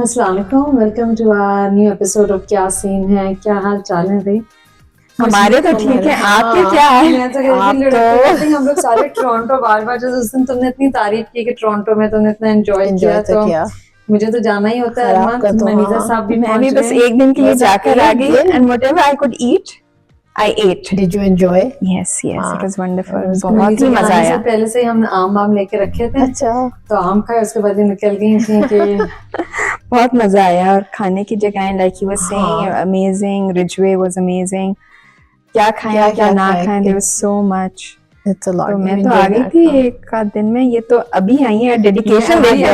अस्सलाम वालेकुम, welcome to our new episode of Kya Scene Hai. क्या हाल चाल है भाई? हमारे तो ठीक है, आपके क्या है? मैं तो आप तो हम लोग सारे टोरंटो बार बार, जैसे उस दिन तुमने इतनी तारीफ की कि टोरंटो में तुमने इतना एंजॉय किया, तो मुझे तो जाना ही होता है। मनीजा साहब भी मैं भी बस एक दिन के लिए जाकर आ गई and whatever I could eat I ate. Did you enjoy? Yes, it was wonderful. बहुत ही मजा आया। पहले से ही हम आम लेके रखे थे। अच्छा, तो आम खाए, उसके बाद ही निकल गई थी कि बहुत मजा आया। और खाने की जगह like you were saying, amazing. Ridgeway was amazing. क्या खाया क्या ना खाया, there was so much. It's a lot. तो मैं तो आ गई थी एक आध दिन में। ये तो अभी आई है, डेडिकेशन देखिए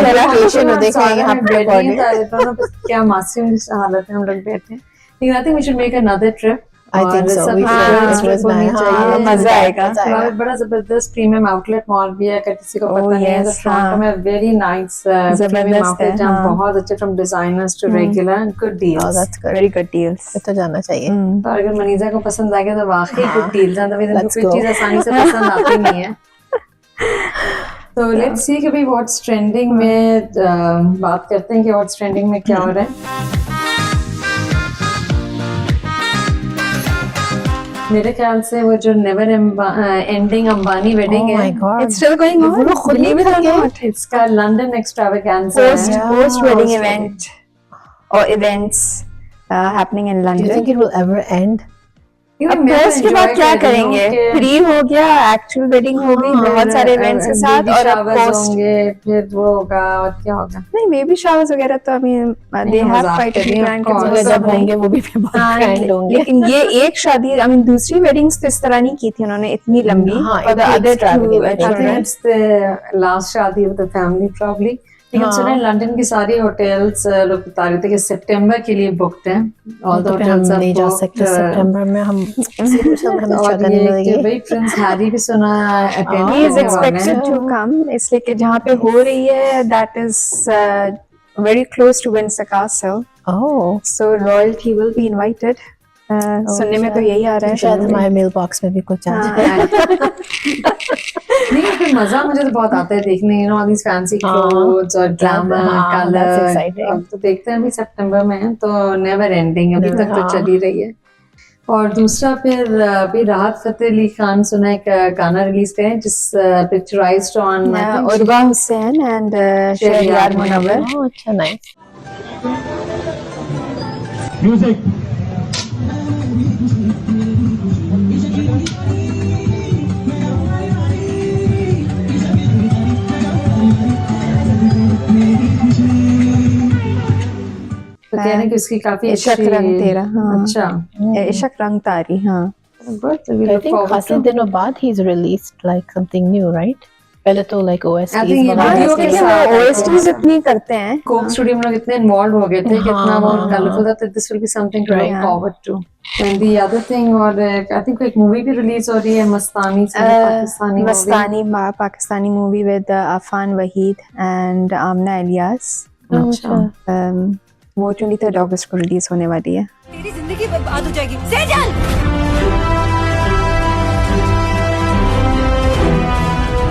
यहाँ पे क्या मासूम हालत है, हम लोग बैठे। लेकिन I think we should make another trip. I think so. We should. मजा आएगा। बड़ा जबरदस्त प्रीमियम आउटलेट मॉल भी है, किसी को पता नहीं है तो टोरंटो में वेरी नाइस प्रीमियम आउटलेट, जहाँ बहुत अच्छे from designers to regular good deals. That's good. Very good deals. तो जाना चाहिए। तो अगर मनीजा को पसंद आ गया तो वाकई गुड डील्स हैं, तभी कोई चीज आसानी से पसंद आती नहीं है। तो लेट्स सी कि भाई व्हाट्स ट्रेंडिंग में बात करते हैं कि व्हाट्स ट्रेंडिंग में क्या हो रहा है। मेरे ख्याल से वो जो नेवर एंडिंग अंबानी वेडिंग है, It's still going on. Believe it or not. इसका लंदन एक्सट्रावेगेंजा है। Post wedding event or events happening in Do you London. think it will ever end? अब पोस्ट के बाद क्या करेंगे? प्री हो गया, एक्चुअल वेडिंग हो गई, बहुत सारे इवेंट्स के साथ, और अब पोस्ट होंगे, फिर वो होगा और क्या होगा। नहीं, बेबी शावर्स वगैरह तो अभी they have quite a few grand जब होंगे वो भी बहुत grand होंगे। लेकिन ये एक शादी, I mean दूसरी वेडिंग्स तो इस तरह नहीं की थी उन्होंने इतनी लंबी। For the other it's the last शादी of the family probably। लेकिन सुना है लंदन की सारी होटल्स लोग बता रहे थे कि सितंबर के लिए बुक्ड हैं। ऑल द होटल्स नहीं जा सकते सितंबर में, हम भाई प्रिंस हैरी भी सुना attend he is expected to come, इसलिए कि जहाँ पे हो रही है that is very close to Windsor Castle. Oh, so royalty will be invited. सुनने में तो यही आ रहा है। शायद हमारे मेल बॉक्स में भी कुछ आ जाए। नहीं, फिर मजा मुझे तो बहुत आता है देखने, you know all these fancy clothes और ग्लैमर कलर। अब तो देखते हैं अभी सितंबर में है तो नेवर एंडिंग अभी तक तो चल ही रही है। और दूसरा फिर अभी राहत फतेह अली खान सुना एक गाना रिलीज करें जिस picturised on Urwa Hussain and Shahryar Munawar. अच्छा, नाइस म्यूजिक। तो कह रहे हैं कि उसकी काफी इशक रंग तेरा। हाँ, अच्छा, इशक रंग तारी। हाँ, I think खासे दिनों बाद he's released like something new, right? पहले तो like OSTs OSTs इतनी करते हैं। कोक स्टूडियो में लोग इतने इन्वॉल्व हो गए थे कितना वो कलरफुल था, तो this will be something to look forward to. And the other thing, और आई थिंक एक मूवी भी रिलीज हो रही है Mastani Pakistani movie with Affan Waheed and Amna Ilyas. अच्छा, वो 23 अगस्त को रिलीज होने वाली है। तेरी जिंदगी बर्बाद हो जाएगी सेजल।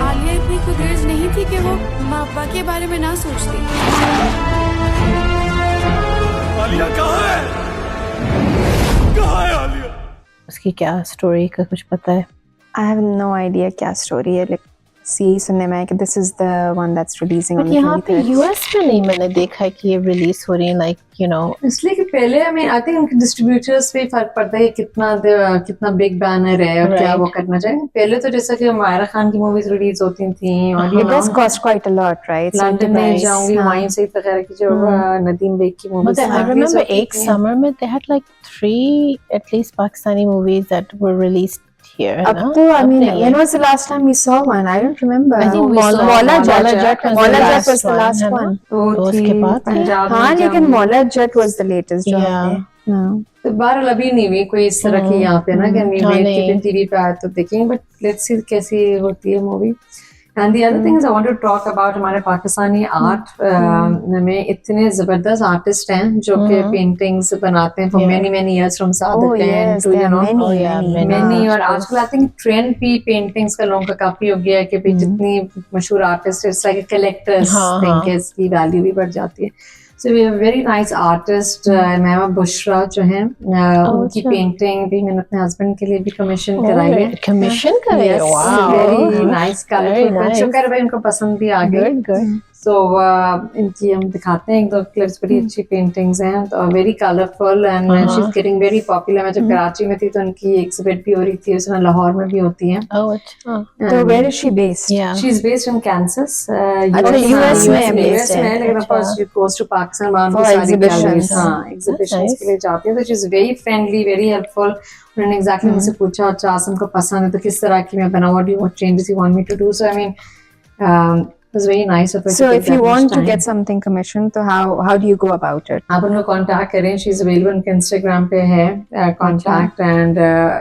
आलिया इतनी खुदेज नहीं थी कि वो माँ बाप के बारे में ना सोचती। आलिया कहाँ है? कहाँ है आलिया? उसकी क्या स्टोरी का कुछ पता है? I have no idea क्या स्टोरी है। यही सुनने में आया कि this is the one that's releasing on the 23rd। यहाँ पे US में नहीं मैंने देखा है कि ये रिलीज हो रही है, like you know। इसलिए कि पहले हमें आई थिंक उनके डिस्ट्रीब्यूटर्स पे फर्क पड़ता है कितना बिग बैनर है और क्या वो करना चाहिए। पहले तो जैसा कि मायरा खान की मूवीज रिलीज होती थी और it does cost quite a lot, right? London में जाऊंगी वाइन से वगैरह की जो नदीम बेग की मूवीज। I remember एक summer में they had like 3 at least Pakistani movies that were released here. Up to, I mean, when was the last time we saw one? I don't remember. I think Maula Jat was the last one. तो उसके बाद हाँ, लेकिन Maula Jatt was the latest जो हमने। तो बहरहाल अभी नहीं हुई कोई इस तरह की यहाँ पे ना कि वी टीवी पे आया तो देखेंगे, बट लेट्स सी कैसी होती है movie. And the other thing is I want to talk about हमारे पाकिस्तानी आर्ट में इतने जबरदस्त आर्टिस्ट हैं जो कि पेंटिंग्स बनाते हैं for many many years from Sadat and to you know many. और आजकल आई थिंक ट्रेंड भी पेंटिंग्स का लोगों का काफी हो गया है कि भाई जितनी मशहूर artist it's like collectors think इसकी वैल्यू भी बढ़ जाती है। So we have a very nice artist, मैमा बुशरा जो हैं, उनकी अच्छा। पेंटिंग भी मैंने अपने हस्बैंड के लिए भी कमीशन कराई है. कमीशन करे Yes, wow very nice, very colorful. nice शुक्र है भाई उनको पसंद भी आ गई. good good So इनकी हम दिखाते हैं एक दो क्लिप्स. बड़ी अच्छी पेंटिंग्स हैं, तो very colourful and she is getting very popular. मैं जब कराची में थी तो उनकी एग्जिबिट भी हो रही थी, उसमें लाहौर में भी होती है. oh अच्छा So where is she based? yeah She is based in Kansas. अच्छा, US में है US based में है, है, लेकिन of अच्छा। course she goes to Pakistan वहाँ For भी सारी exhibitions. galleries, हाँ, exhibitions nice. के लिए जाती है. तो she is very friendly, very helpful. उन्होंने exactly मुझसे पूछा, अच्छा आसम को पसंद है तो किस तरह की मैं बनाऊँ, what changes you want me to do. So I mean, it was very nice of her. So to if take you that much want to time. get something commissioned, so how do you go about it? आप उनको contact करें. She is available, उनके Instagram पे है contact and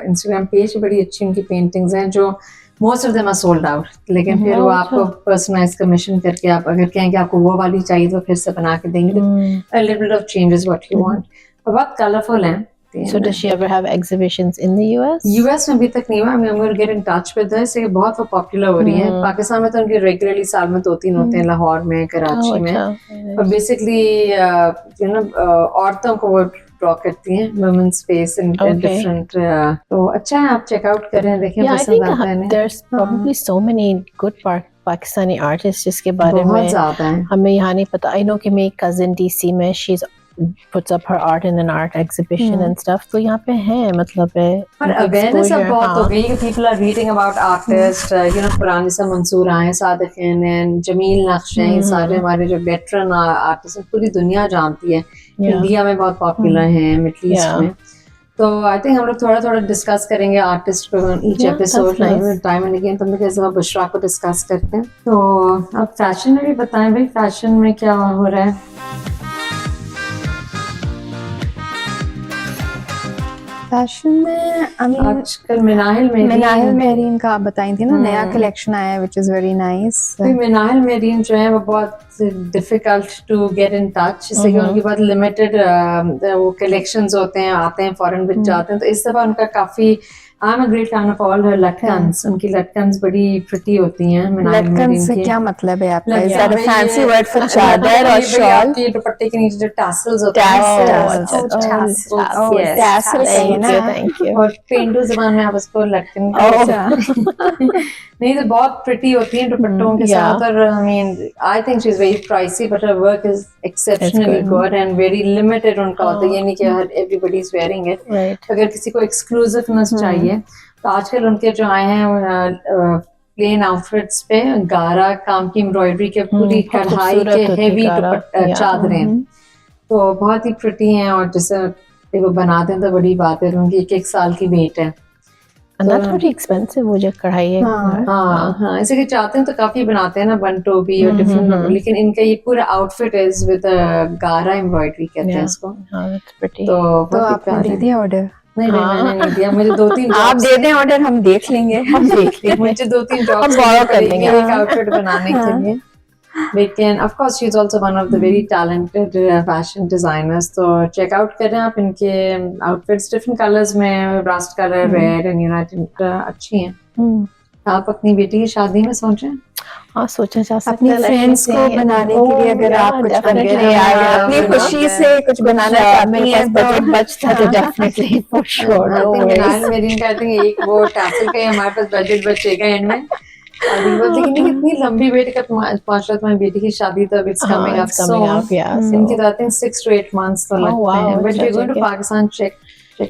Instagram page पे बड़ी अच्छी उनकी पेंटिंग्स हैं जो most of them are sold out. लेकिन फिर वो आपको पर्सनलाइज कमीशन करके आप अगर कहें कि आपको वो वाली चाहिए तो फिर से बना के देंगे. A little bit of changes what you want. और बहुत कलरफुल हैं. so does she ever have exhibitions in the US US में अभी तक नहीं हुआ. I'm going to get in touch with her. इससे बहुत वो पॉपुलर हो रही है. पाकिस्तान में तो उनकी रेगुलरली साल में 2-3 होते हैं, लाहौर में, कराची में. और बेसिकली यू नो औरतों को वो ड्रॉ करती हैं, वुमेन्स फेस इन डिफरेंट. तो अच्छा है, आप चेकआउट करें, देखें yeah I पसंद think आता है. there's probably so many good Pakistani artists जिसके बारे बहुत में ज्यादा है. हमें यहाँ नहीं पता. I know कि मेरी cousin DC में she's puts up her art in an art exhibition and stuff. तो यहाँ पे है मतलब है और अवेयरनेस अब exposure, बहुत हो हाँ. गई कि people are reading about artist. You know पुराने से मंसूर आए, सादिक़ीन हैं, जमील नक्श हैं, ये सारे हमारे जो वेटरन आर्टिस्ट हैं, पूरी दुनिया जानती है. इंडिया में बहुत पॉपुलर हैं, मिडल ईस्ट Yeah. में. तो आई थिंक हम लोग थोड़ा थोड़ा डिस्कस करेंगे आर्टिस्ट पे each Yeah, episode that's nice. में. टाइम एंड अगेन तो हम लोग इस दफा बुशरा को डिस्कस करते हैं. तो अब फैशन में भी बताएं भाई, फैशन में क्या हो रहा है. Fashion में I mean, आजकल मिनाहिल मिनाहिल मेहरीन का आप बताई थी ना, नया कलेक्शन आया है which is very nice. Minahil Mereen जो है वो बहुत difficult to get in touch, इससे कि उनकी बहुत लिमिटेड वो कलेक्शंस होते हैं, आते हैं फॉरेन बिक जाते हैं. तो इस दफा उनका काफी I am a great fan of all her लटकन्स. उनकी लटकन्स बड़ी प्रिटी होती हैं. मिनाहिल लटकन मेरीन से की क्या मतलब है आपका? Is लटकन that a भाई fancy ये- word for लटकन चादर और भाई शॉल? आपके दुपट्टे के नीचे जो टैसल्स होते हैं. Tassels. tassels. Oh, Yes. tassels है Thank ना? you, thank you. और पेंडू जबान में आप उसको लटकन नहीं तो बहुत प्रिटी होती हैं दुपट्टों के Yeah. साथ. और I mean I think she is very pricey but her work is exceptionally good and very limited उनका होता है. ये नहीं कि हर everybody is wearing it. Right. अगर किसी को एक्सक्लूसिवनेस चाहिए तो आजकल उनके जो आए हैं प्लेन आउटफिट्स पे गारा काम की एम्ब्रॉयडरी के पूरी बहुत कढ़ाई खूबसूरत के होती है हेवी गारा. Yeah. चादरें तो बहुत ही प्रिटी हैं. और जैसे वो बनाते हैं तो बड़ी बात है. उनकी 1-1 साल की वेट है. And that's pretty expensive वो जो कढ़ाई है. हाँ ऐसे कि चाहते हैं तो काफी बनाते हैं ना, बन टोबी और डिफरेंट. लेकिन इनका ये पूरा आउटफिट इज विद गारा एम्ब्रॉयडरी कहते हैं Yeah. इसको. हाँ, that's pretty. तो तो बहुत ही आपने प्यारा दे है. दिया ऑर्डर? नहीं मैंने नहीं दिया. मुझे 2-3 आप दे दें ऑर्डर, हम देख लेंगे. हम देख लेंगे. मुझे 2-3 जॉब्स हम borrow कर लेंगे. एक आउटफिट बनाने के लिए. लेकिन of course she is also one of the very talented fashion designers. तो चेक आउट करें आप इनके आउटफिट्स डिफरेंट कलर्स में, rust colour, red and United अच्छी हैं. आप अपनी बेटी की शादी में सोच रहे हैं? हाँ सोचा जा सकता अपनी है. फ्रेंड्स को बनाने के लिए अगर आप कुछ definitely, अपनी खुशी से कुछ बनाना चाहती हैं बजट तो बचता तो definitely for sure. No worries. मेरी कहते हैं एक वो टैसल का ही हमारे पास बजट बचेगा इनमें. लेकिन ये इतनी लंबी वेट का 5 तुम्हारी बेटी की शादी तो it's coming up it's coming up, yeah, so- इनकी तो आई थिंक 6 to 8 months तो लगते wow, हैं. बट अच्छा, वी गोइंग टू ठीक है. Pakistan check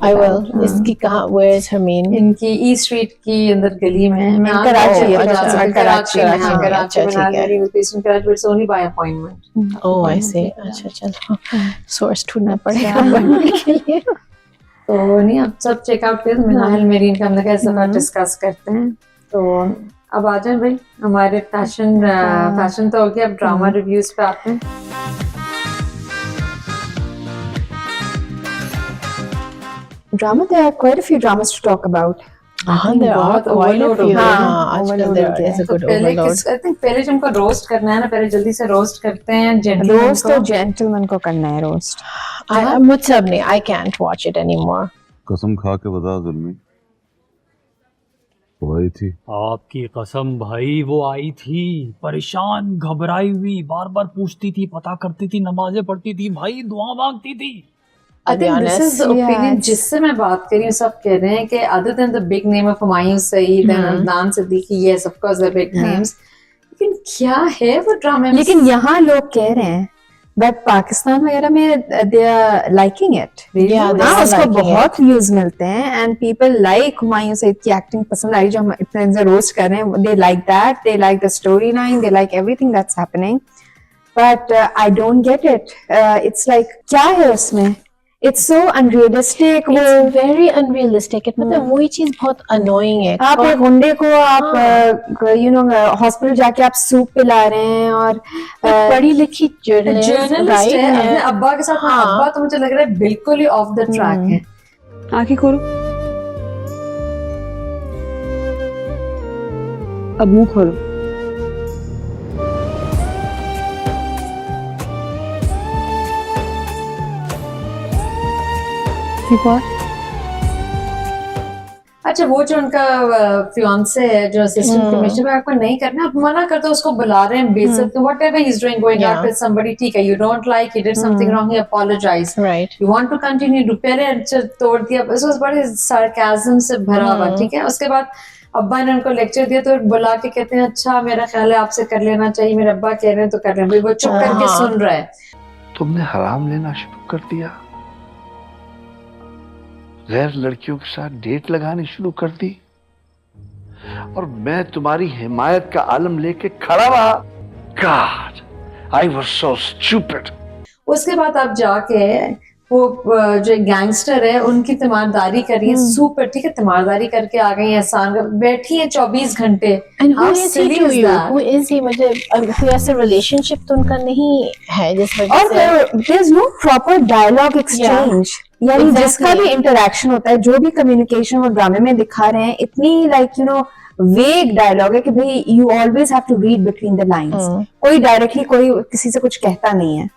I will. इसकी कहाँ? Where is her main? इनकी ई स्ट्रीट की अंदर गली में है. मैं कराची कराची है, जा अच्छा, सकती हूँ. कराची, कराची में हाँ, हाँ, कराची अच्छा, में ठीक है. मेरी based in Karachi, it's only by appointment. Oh, I see. अच्छा चलो. Source ढूंढना पड़ेगा बनने के लिए. तो नहीं आप सब चेकआउट करें. मिनाहिल मेरीन का हमने कैसे बात डिस्कस करते हैं. तो अब आ जाए भाई हमारे फैशन तो हो गया. अब ड्रामा रिव्यूज पे आते हैं. drama, there are quite a few dramas to talk about. हाँ, there are बहुत quite a overload हो few. गया. हाँ, आजकल overload there हो गया. is a तो good पहले overload. आई थिंक पहले जो हमको रोस्ट करना है ना, पहले जल्दी से रोस्ट करते हैं जेंटलमैन रोस्ट को. तो जेंटलमैन को करना है रोस्ट. मुझसे अब नहीं. I can't watch it anymore. कसम खा के बता जुल्मी, वो आई थी? आपकी कसम भाई, वो आई थी, परेशान घबराई हुई, बार बार पूछती थी, पता करती थी, नमाजें पढ़ती थी, भाई दुआ मांगती थी। I think this is the opinion yes. जिससे मैं बात कर रही हूँ, सब कह रहे हैं कि other than the big name of Humayun Saeed and Adnan Siddiqui, yes of course the big names, लेकिन क्या है वो ड्रामे में? लेकिन यहाँ लोग कह रहे हैं बट पाकिस्तान वगैरह में they are liking it. Yeah, they हाँ, are उसको liking बहुत व्यूज मिलते हैं and people like Humayun Saeed की एक्टिंग पसंद आई, जो हम इतने रोस्ट कर रहे हैं। They like that, they like the story line, they like everything that's happening, but I don't get it. It's like क्या है उसमें? It's so unrealistic. वो It's very unrealistic. मतलब वही चीज बहुत annoying है। आप एक गुंडे को आप यू नो हॉस्पिटल जाके आप सूप पिला रहे हैं और पढ़ी लिखी जर्नलिस्ट जर्नलिस्ट है, अपने अब्बा के साथ। हाँ, अब्बा तो मुझे लग रहा है बिल्कुल ही ऑफ द ट्रैक है। आंखें खोलो, अब मुंह खोलो। ठीक है। अच्छा, वो जो उनका फियांसे है जो असिस्टेंट कमिश्नर, आपको नहीं करना, आप मना कर दो, उसको बुला रहे हैं बेइज्जत, whatever he is doing, going out with somebody, ठीक है, you don't like, he did something wrong, he apologise, Right. You want to continue, do पहले अच्छा तोड़ दिया, बस उस बड़े सार्काज्म से भरा हुआ, ठीक है। उसके बाद अब्बा ने उनको लेक्चर दिया तो बुला के कहते हैं अच्छा मेरा ख्याल है आपसे कर लेना चाहिए, मेरे अब्बा कह रहे हैं तो कर लेना। भाई वो चुप करके सुन रहा है। तुमने हराम लेना शुरू कर दिया, गैर लड़कियों के साथ डेट लगानी शुरू कर दी, और मैं तुम्हारी हिमायत का आलम लेके खड़ा रहा। God, I was so stupid. उसके बाद आप जाके वो जो गैंगस्टर है उनकी तीमारदारी कर रही है, सुपर, ठीक है, तीमारदारी करके आ गई है, एहसान बैठी है 24 घंटे। And who How is he silly to is you? that? Who is he? मतलब कोई ऐसा रिलेशनशिप तो उनका नहीं है जिस वजह और से there is no proper dialogue exchange, यानी Exactly. जिसका भी इंटरेक्शन होता है, जो भी कम्युनिकेशन वो ड्रामे में दिखा रहे हैं, इतनी like you know vague dialogue है कि भाई you always have to read between the lines. कोई डायरेक्टली कोई किसी से कुछ कहता नहीं है।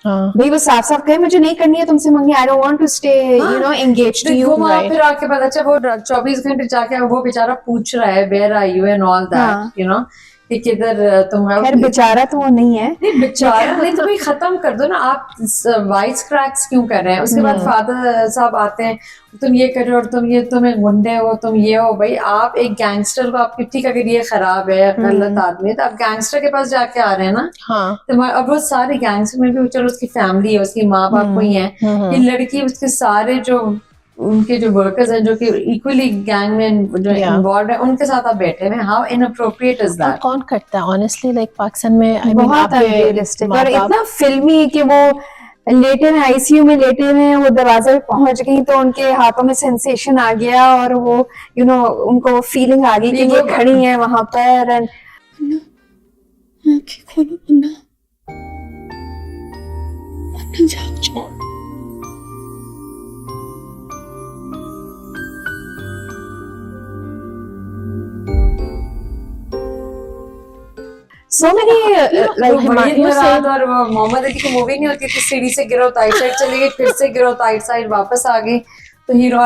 हाँ। भाई वो साफ साफ कहे मुझे नहीं करनी है तुमसे मंगी, I don't want to stay you know engaged to you. वो वहाँ फिर आके बाद अच्छा वो 24 घंटे जाके वो बेचारा पूछ रहा है where are you and all that, you know, कि किधर तुम हो। खैर बेचारा तो वो नहीं है, नहीं बेचारा नहीं तो भाई खत्म कर दो ना, आप वाइस क्रैक्स क्यों कर रहे हैं? उसके बाद फादर साहब आते हैं, तुम ये कर रहे हो और तुम ये, तुम्हें गुंडे हो, तुम ये हो। भाई आप एक गैंगस्टर को, आपकी ठीक अगर ये खराब है, गलत आदमी है, तो आप गैंगस्टर के पास जाके आ रहे हैं ना। हाँ। तुम्हारे अब वो सारे गैंगस्टर में भी चलो उसकी फैमिली है, उसकी माँ बाप कोई है, ये लड़की, उसके सारे जो उनके जो वर्कर्स हैं जो कि इक्वली गैंग में जो इन्वॉल्व है, उनके साथ आप बैठे हैं। How inappropriate is that? कौन करता है ऑनेस्टली? लाइक पाकिस्तान में I mean, बहुत आपके अनरियलिस्टिक और माँ-बाप- इतना फिल्मी कि वो लेटे हैं आईसीयू में, लेटे हैं, वो दरवाजे पे पहुंच गई तो उनके हाथों में सेंसेशन आ गया और वो यू नो उनको फीलिंग आ गई कि ये खड़ी है वहां पर। एंड आंखें खोलो मुन्ना, अपना जाग जाओ। सो मेनी लाइक वहीद मुराद और वो मोहम्मद अली की मूवी नहीं होती थी, सीढ़ी से गिरो तो आइट साइड चली गई, फिर से गिरो तो आइट साइड वापस आ गई। तो हीरो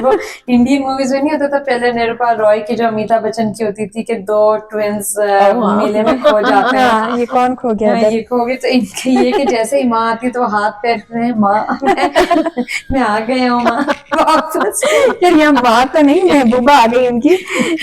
वो इंडियन मूवीज में नहीं होता था पहले, निरुपा रॉय की जो अमिताभ बच्चन की होती थी कि दो ट्विंस मेले में खो जाते हैं। हाँ, ये कौन खो गया? हाँ, ये खो गए। तो इनके ये कि जैसे ही माँ आती तो हाथ पैर में माँ मैं आ गए हूँ माँ वापस। यार यहाँ बात तो नहीं, महबूबा आ गई उनकी,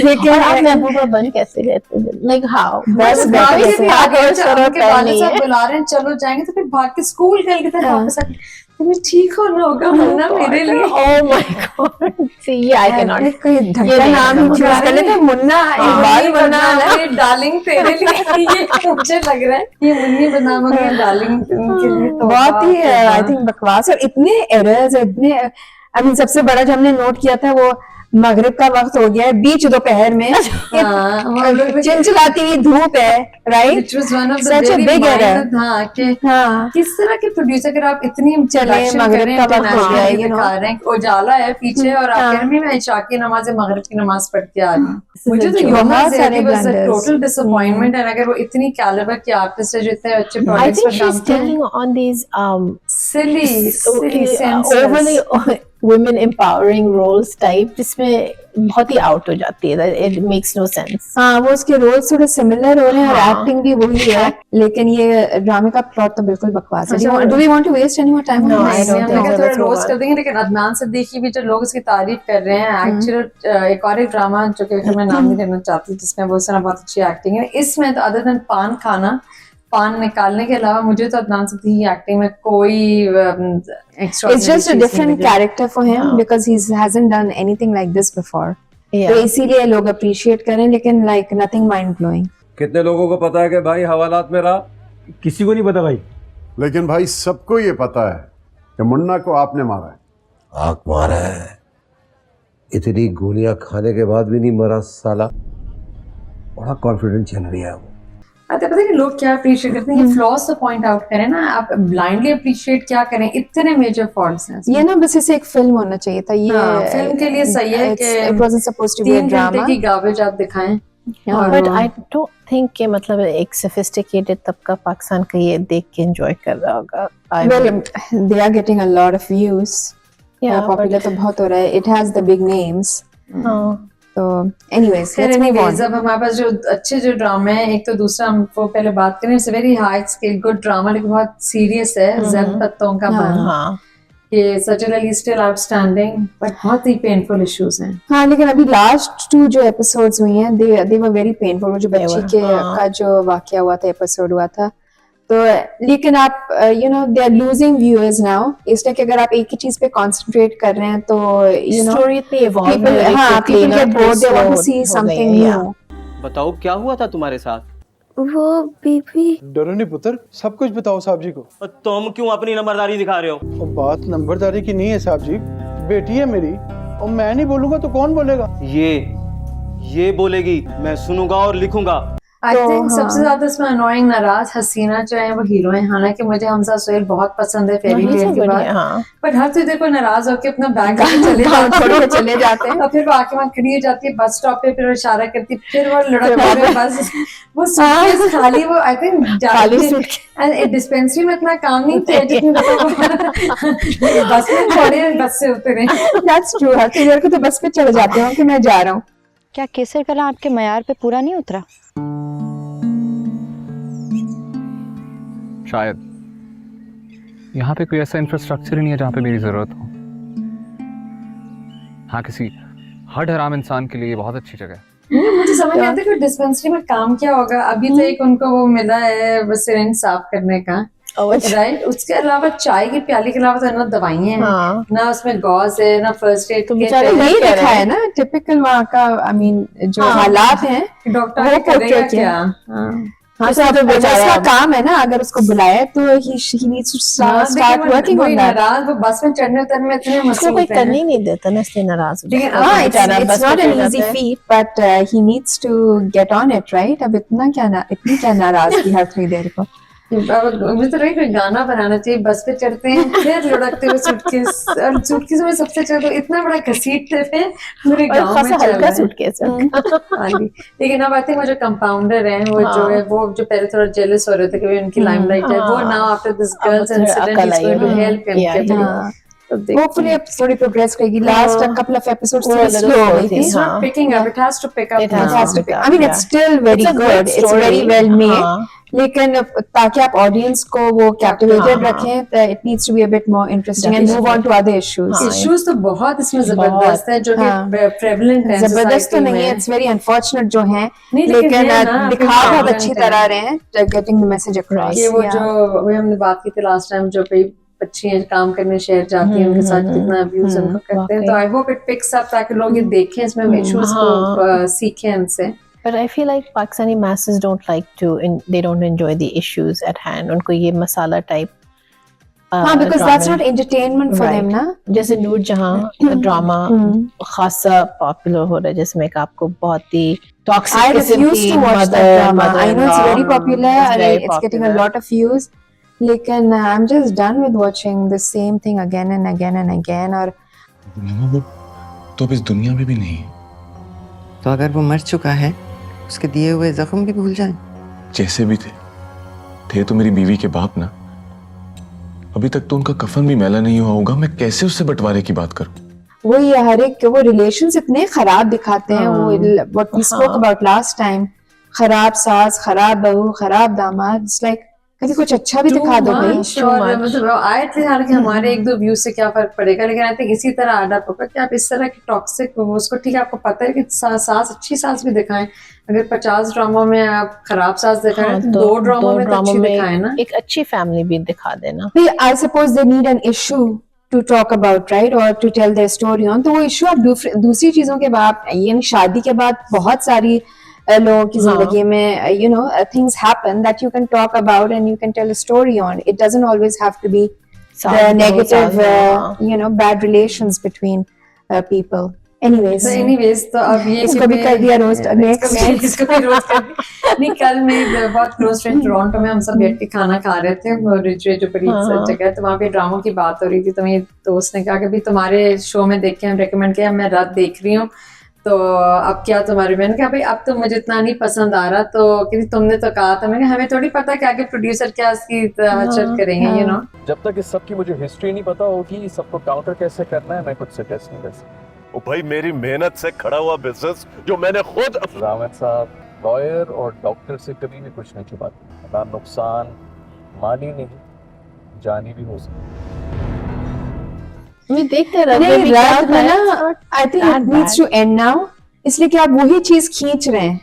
लेकिन और आप महबूबा बन कैसे रहते हैं? Like how? बस गाड़ी बैठे से भी थे। आ गए, सर उनके पैर वाले नहीं साहब है। बुला रहे हैं चलो जाएंगे, तो फिर भाग के स्कूल गए कि वापस आ गए। तुम्हें ठीक होना होगा मुन्ना मेरे लिए। Oh my God. See, I cannot. कोई ढंगा नाम ही चूज कर लेते हैं, मुन्ना इकबाल मुन्ना है। डार्लिंग तेरे लिए ये मुझे लग रहा है ये मुन्नी बदनाम हो गई डार्लिंग के लिए। तो बहुत ही आई थिंक बकवास और इतने एरर्स, इतने आई मीन सबसे बड़ा जो हमने नोट किया था वो मगरिब का वक्त हो गया है, बीच दोपहर में चिलचिलाती हुई धूप है, right? Which was one of the Such a very big error. minor, हाँ, कि हाँ, किस तरह के प्रोड्यूसर अगर आप इतनी इंट्रोडक्शन मगरिब करें, का वक्त हो गया है, internationally you know. दिखा रहे हैं कि उजाला है पीछे और आप कह रहे हैं मैं इशा की नमाज मगरिब की नमाज पढ़ के आ रही हूँ। मुझे तो बहुत सारे blunders. टोटल डिसअपॉइंटमेंट है। अगर वो इतनी कैलिबर की आर्टिस्ट है जो इतने अच्छे I प्रोजेक्ट्स think पर काम she's किए हैं, taking on these silly overly women empowering roles type जिसमें बहुत ही आउट हो जाती है, it makes no sense. हाँ, वो उसके रोल्स थोड़े सिमिलर हो रहे हैं और हाँ। एक्टिंग भी वही है, लेकिन ये ड्रामे का प्लॉट तो बिल्कुल बकवास है. Do we want to waste any more time on No, this? I don't हम think लोग so. थोड़ा Let's move रोस्ट on. कर देंगे, लेकिन अदनान सिद्दीकी भी जो लोग उसकी तारीफ कर रहे हैं, एक्चुअली एक और एक ड्रामा जो कि मैं नाम नहीं लेना चाहती, जिसमें वो सारा बहुत अच्छी एक्टिंग है. इसमें तो अदर देन पान खाना, पान निकालने के अलावा मुझे तो अदनान सिद्दीकी की एक्टिंग में कोई It's just a different character for him because he hasn't done anything like this before. Yeah. तो इसीलिए लोग अप्रिशिएट करें, लेकिन like nothing mind blowing. कितने लोगों को पता है कि भाई हवालात में रहा? किसी को नहीं पता भाई. लेकिन भाई सबको ये पता है कि मुन्ना को आपने मारा है. आग मारा है. इतनी गोलियां खाने के बाद भी नहीं मरा साला. बड़ा कॉन्फिडेंट चल रही है वो. पता है कि लोग क्या अप्रिशिएट करते हैं, ये फ्लॉज तो पॉइंट आउट करें ना, आप ब्लाइंडली अप्रिशिएट क्या करें, इतने मेजर फॉल्ट्स हैं. ये ना बस इसे एक फिल्म होना चाहिए था. ये फिल्म के लिए सही है कि it wasn't supposed to be a 3 drama. घंटे की गार्बेज आप दिखाएं. But I don't think कि मतलब एक sophisticated तबका पाकिस्तान का ये देख के enjoy कर रहा होगा. Well, they are getting a lot of views. Yeah, popular तो बहुत हो रहा है. It has the big names. हाँ. तो anyways, let's move on. अब हमारे पास जो अच्छे जो ड्रामे हैं, एक तो दूसरा हम वो पहले बात करें, it's very high scale good drama, लेकिन बहुत सीरियस है. ज़ेन पत्तों का बन, हाँ. ये सजल अली स्टिल आउटस्टैंडिंग, बट बहुत ही पेनफुल इश्यूज हैं. हाँ, लेकिन अभी लास्ट 2 जो एपिसोड्स हुई हैं, they were very painful. वो जो बच्ची के का जो वाकया हुआ था, एपिसोड हुआ था, तो लेकिन आप they are losing viewers now. इसलिए कि अगर आप एक ही चीज पे concentrate कर रहे हैं तो Story इतनी evolve people, हो रही हाँ, quickly people ना, get bored. They want to slow see हो something गई, new. बताओ क्या हुआ था तुम्हारे साथ? वो बीबी डरो नहीं पुत्र, सब कुछ बताओ साहब जी को. तुम क्यों अपनी नंबरदारी दिखा रहे हो? और बात नंबरदारी की नहीं है साहब जी, बेटी है मेरी, और मैं नहीं बोलूंगा तो कौन बोलेगा? ये बोलेगी, मैं सुनूंगा और लिखूंगा. आई थिंक सबसे ज्यादा इसमें अनोइंग नाराज हसीना जो है वो हीरो है. हालांकि मुझे हमजा सुहेल बहुत पसंद है फेरी टेल के बाद, बट हर चीज देखो नाराज होकर अपना बैग चले जाते हैं, और फिर वो आके वहाँ खड़ी हो जाती है बस स्टॉप पे, फिर वो इशारा करती, फिर वो लड़का बस वो सूटकेस खाली, वो आई थिंक एंड डिस्पेंसरी में इतना काम नहीं था जितने बस में छोड़े, बस से उतरे. That's true. हर किसी को तो बस पे चले जाते हैं कि मैं जा रहा हूँ. क्या केसर कला आपके मयार पे पूरा नहीं उतरा? शायद यहाँ पे कोई ऐसा इंफ्रास्ट्रक्चर ही नहीं है जहाँ पे मेरी ज़रूरत हो. हाँ, किसी हड हराम इंसान के लिए बहुत अच्छी जगह है. मुझे समझ नहीं आता कि डिस्पेंसरी में काम क्या होगा. अभी तो एक उनको वो मिला है सिरिंज साफ करने का, राइट. उसके अलावा चाय की प्याली के अलावा तो ना दवाइयाँ हैं, ना उसमें गॉज है, ना फर्स्ट एड. यही देखा है ना टिपिकल वहाँ का. आई मीन जो हालात हैं, डॉक्टर ने करेगा क्या? हाँ, तो उसका काम है ना, अगर उसको बुलाया तो he needs to start working on that. नाराज वो बस में चढ़ने उतरने में इतने उसको कोई करने ही नहीं देता ना, इसलिए नाराज हो जाता है. हाँ, it's not an easy feat, but he needs to get on it, right? अब इतनी क्या नाराजगी हर थोड़ी देर को. मुझे तो कोई गाना बनाना चाहिए. बस पे चढ़ते हैं, फिर लुढ़कते हुए सूटकेस, और सूटकेस में सबसे अच्छा तो इतना बड़ा घसीटते थे पूरे गांव में चल रहा है. सूटकेस. लेकिन अब आई थिंक वो जो कंपाउंडर हैं, वो जो है, वो जो पहले थोड़ा जेलस हो रहे थे कि उनकी लाइमलाइट है, वो now after this girls incident is going to help him. Hopefully अब थोड़ी प्रोग्रेस करेगी. Last couple of episodes slow हो गई थी. It's not picking up. It has to pick up. It has to pick up. I mean, it's still very good. It's very well made. लेकिन ताकि आप audience को वो captivated रखें, it needs to be a bit more interesting and move on to other issues. Issues तो बहुत इसमें जबरदस्त है, जो कि prevalent है. जबरदस्त तो नहीं है, it's very unfortunate जो हैं, लेकिन दिखा बहुत अच्छी तरह रहे हैं, getting the message across. ये वो जो हमने बात की थी लास्ट टाइम, जो कोई बच्चियां काम करने शहर जाती हैं, उनके साथ कितना अब्यूज उनको करते हैं. तो I hope it picks up ताकि लोग ये देखें, इसमें इश्यूज को सीखें इनसे. But I feel like Pakistani masses don't like to, they don't enjoy the issues at hand. उनको ये मसाला type. हाँ, because that's not entertainment for them, ना. जैसे नूर जहाँ ड्रामा खासा पॉपुलर हो रहा है, जिसमें आपको बहुत ही toxic. I refuse to watch that drama. I know it's very popular and it's getting a lot of views. लेकिन I'm just done with watching the same thing again and again and again. और तो अब इस दुनिया में भी नहीं. तो अगर वो मर चुका है, उसके दिए हुए जख्म भी भूल जाएं. जैसे भी थे तो मेरी बीवी के बाप ना. अभी तक तो उनका कफन भी मैला नहीं हुआ होगा, मैं कैसे उससे बंटवारे की बात करूं? वही हर एक वो रिलेशंस इतने खराब दिखाते हैं, वो what we spoke about last time, खराब सास, खराब बहू, खराब दामाद, इट्स लाइक कभी कुछ अच्छा भी दिखा दो भाई। मतलब आए थे, हालांकि हमारे एक दो व्यूज से क्या फर्क पड़ेगा, लेकिन आई थिंक इसी तरह अडॉप्ट होगा कि आप इस तरह की टॉक्सिक उसको, ठीक है आपको पता है कि सास अच्छी सास भी दिखाएं, अगर 50 ड्रामा में आप खराब सास दिखाएं तो 2 ड्रामा में तो अच्छी दिखाएं ना, एक अच्छी फैमिली भी दिखा देना। I suppose they need an issue to talk about, right, और to tell their story on, तो वो इशू आप दूसरी चीजों के बाद, यानी शादी के बाद बहुत सारी लोगों की जिंदगी में you know things happen that you can talk about and you can tell a story on. It doesn't always have to be the negative you know bad relations between people. Anyways तो अब ये इसको भी कर दिया roast, next इसको भी roast कर नहीं, कल मैं बहुत क्लोज फ्रेंड टोरंटो में हम सब बैठ के खाना खा रहे थे, रिजवे जो बड़ी जगह है, तो वहाँ पे ड्रामा की बात हो रही थी, तो मेरे दोस्त ने कहा कि भाई तुम्हारे शो में देख के हम रेकमेंड किया, मैं रात देख रही हूँ, तो अब क्या तुम्हारे, मैंने कहा भाई अब तो मुझे इतना नहीं पसंद आ रहा, तो क्योंकि तुमने तो कहा था, मैंने हमें थोड़ी पता कि आगे प्रोड्यूसर क्या इसकी चल करेंगे, यू नो। जब तक इस सब की मुझे हिस्ट्री नहीं पता होगी, सबको काउंटर कैसे करना है, मैं कुछ सजेस्ट नहीं कर सकता। ओ भाई मेरी मेहनत से खड़ा हुआ बिजनेस जो मैंने खुद, रावत साहब लॉयर और डॉक्टर से कभी भी कुछ नहीं छुपाते, ना नुकसान माली नहीं जानी भी हो सकती। मैं देखते रह नहीं, रात में ना I think it needs to end now, इसलिए कि आप वही चीज खींच रहे हैं।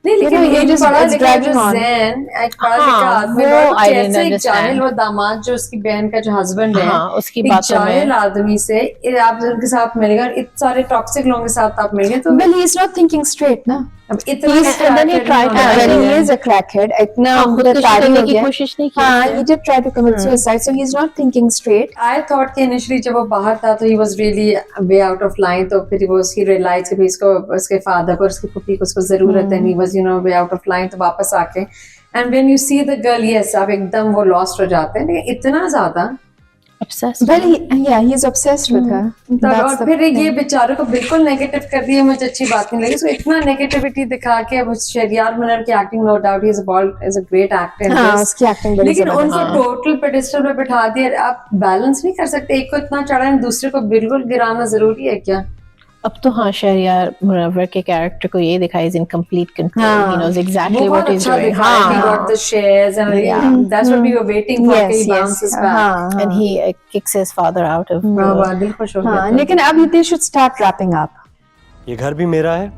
नहीं, लेकिन ये जो पढ़ा लिखा जो ज़ैन, एक पढ़ा लिखा आदमी, जैसे एक जाहिल वो दामाद जो उसकी बहन का जो हस्बैंड है, उसकी एक जाहिल आदमी से आप उनके साथ मिलेगा, इतने सारे टॉक्सिक लोगों के साथ आप मिलेंगे, तो well he is not thinking straight ना, इतना and then he tried to, he is a crackhead, इतना तारी हो गया, कोशिश नहीं की, हाँ he did try to commit suicide, so he is not thinking straight. I thought कि initially जब वो बाहर था तो he was really way out of line, तो फिर he realized कि इसको उसके फादर को, उसकी पुप्पी को उसको जरूरत है, he was you know way out of line, तो वापस आके and when you see the girl, yes आप एकदम वो lost हो जाते हैं, लेकिन इतना ज्यादा obsessed, well he is obsessed with her, और फिर ये बेचारों को बिल्कुल नेगेटिव कर दिया, मुझे अच्छी बात नहीं लगी, सो इतना नेगेटिविटी दिखा के, अब शहरियार मुनव्वर की acting no doubt he is a great actor, उसकी एक्टिंग बड़ी लेकिन उनको टोटल पेडिस्टल पे बिठा दिया, आप बैलेंस नहीं कर सकते, एक को इतना चढ़ा है दूसरे को बिल्कुल गिराना जरूरी है क्या? अब तो हाँ शहरियार मुनव्वर के कैरेक्टर को ये दिखाई is in complete control, he knows exactly what is doing, he got the shares and that's what we were waiting for, he bounces back and he kicks his father out of दिल खुश हो गया। लेकिन अब they should start wrapping up. ये घर भी मेरा है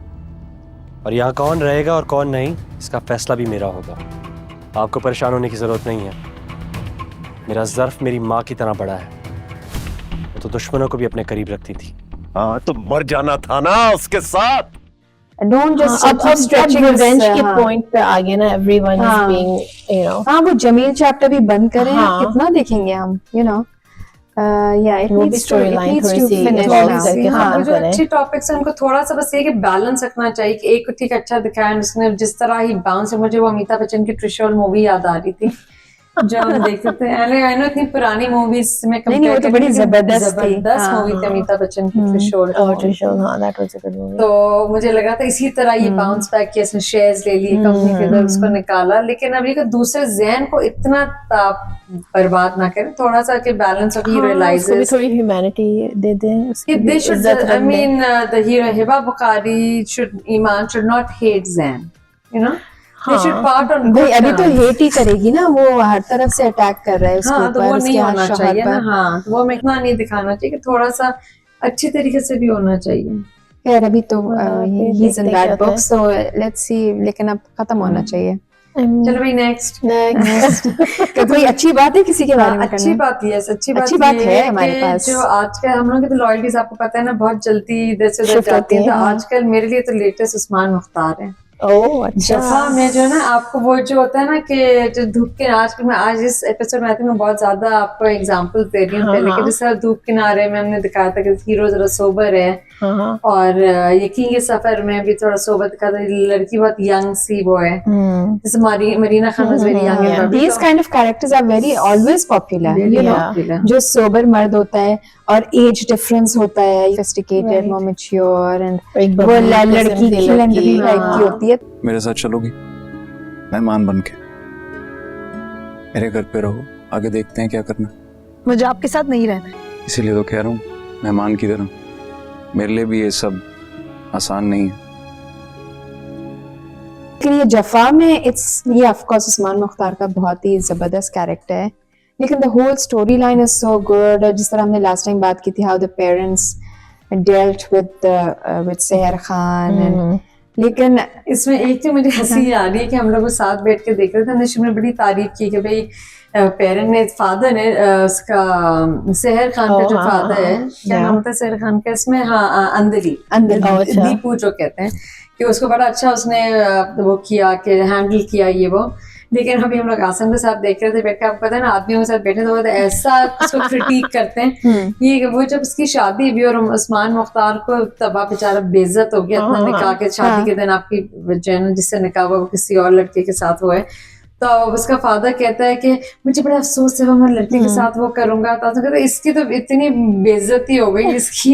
और यहाँ कौन रहेगा और कौन नहीं इसका फैसला भी मेरा होगा, आपको परेशान होने की जरूरत नहीं है, मेरा ज़र्फ मेरी माँ की तरह बड़ा है, वो तो दुश्मनों को भी अपने करीब रखती थी। हाँ तो मर जाना था ना उसके साथ। Don't just अब stretching revenge के point पे आ गए ना, everyone is being you know, हाँ वो जमील चैप्टर भी बंद करें, कितना देखेंगे हम, you know, yeah it needs to finish now। हाँ जो अच्छे टॉपिक्स हैं उनको थोड़ा सा बस ये कि बैलेंस रखना चाहिए, कि एक को ठीक अच्छा दिखाया, उसने जिस तरह ही बाउंस, मुझे वो अमिताभ बच्चन की त्रिशूल मूवी याद आ रही थी जो हम देखते थे, आई नो इतनी पुरानी मूवीज में कंपेयर, तो बड़ी जबरदस्त मूवी थी अमिताभ बच्चन की त्रिशूल, हाँ that was a good movie। तो मुझे लगा था इसी तरह ये बाउंस बैक किया, इसने शेयर्स ले लिए कंपनी के अंदर, उसको निकाला, लेकिन अभी को दूसरे ज़हन को इतना बर्बाद ना करें, थोड़ा सा कि बैलेंस ऑफ हीरो रियलाइजेस, थोड़ी ह्यूमैनिटी दे दें उसकी, they should, I mean the hero Hiba Bukhari should, Iman should not hate Zain, you know, they should part on भाई अभी तो हेट ही करेगी ना, वो हर तरफ से अटैक कर रहा है उसके ऊपर, तो वो नहीं होना चाहिए ना, पर हाँ वो हमें इतना नहीं दिखाना चाहिए, कि थोड़ा सा अच्छी तरीके से भी होना चाहिए। खैर अभी तो he is in that book, so let's see, लेकिन अब खत्म होना चाहिए। चलो भाई नेक्स्ट कोई अच्छी बात है किसी के बारे में? अच्छी बात है, अच्छी बात है हमारे पास, जो आजकल हम लोग की तो लॉयल्टीज आपको पता है ना बहुत जल्दी इधर से उधर जाती है, तो आजकल मेरे लिए तो लेटेस्ट उस्मान मुख्तार है। ओह अच्छा, जफा में जो ना आपको वो जो होता है ना कि जो धूप के आजकल मैं आज इस एपिसोड में आती हूँ, मैं बहुत ज्यादा आपको एग्जांपल दे रही हूँ, लेकिन जिस तरह धूप किनारे में हमने दिखाया था कि हीरो जरा सोबर है, और यकीन के सफर में भी थोड़ा सोबर दिखा था, लड़की बहुत यंग सी वो है, जैसे Marina Khan was very young, these kind of characters are very always popular, you know, जो सोबर मर्द होता है और एज डिफरेंस होता है, सोफिस्टिकेटेड, मोर मैच्योर, एंड वो लड़की खिलंदरी टाइप की होती है। मेरे साथ चलोगी मेहमान बन के? मेरे घर पे रहो, आगे देखते हैं क्या करना। मुझे आपके साथ नहीं रहना है। इसीलिए तो कह रहा हूँ मेहमान की तरह, मेरे लिए भी ये सब आसान नहीं है। लेकिन ये जफा में ये ऑफ कोर्स उस्मान मुख्तार का बहुत ही जबरदस्त कैरेक्टर है, लेकिन the whole story line is so good. जिस तरह हमने लास्ट टाइम बात की थी, how the parents dealt with Sehar Khan, लेकिन इसमें एक तो मुझे हंसी आ रही है कि हम लोग साथ बैठ के देख रहे थे, हमने शुरू में बड़ी तारीफ की कि भाई पेरेंट ने, फादर ने उसका सेहर खान का जो फादर है, क्या नाम होता है सेहर खान का इसमें, हाँ अंदली दीपू जो कहते हैं, कि उसको बड़ा अच्छा उसने वो किया कि हैंडल किया ये वो। लेकिन अभी हम लोग आसम के साथ देख रहे थे बैठ के, आपको पता है ना आदमियों के साथ बैठे तो ऐसा उसको क्रिटिक करते हैं ये वो जब उसकी शादी हुई और उस्मान मुख्तार को तबाह बेचारा बेइज्जत हो गया अपना निकाह के शादी के दिन, आपकी जैन जिससे निकाह हुआ वो किसी और लड़के के साथ हुआ है, तो उसका फादर कहता है कि मुझे बड़ा अफसोस है मैं लड़के के साथ वो करूंगा, तो कहता है इसकी तो इतनी बेइज्जती हो गई इसकी,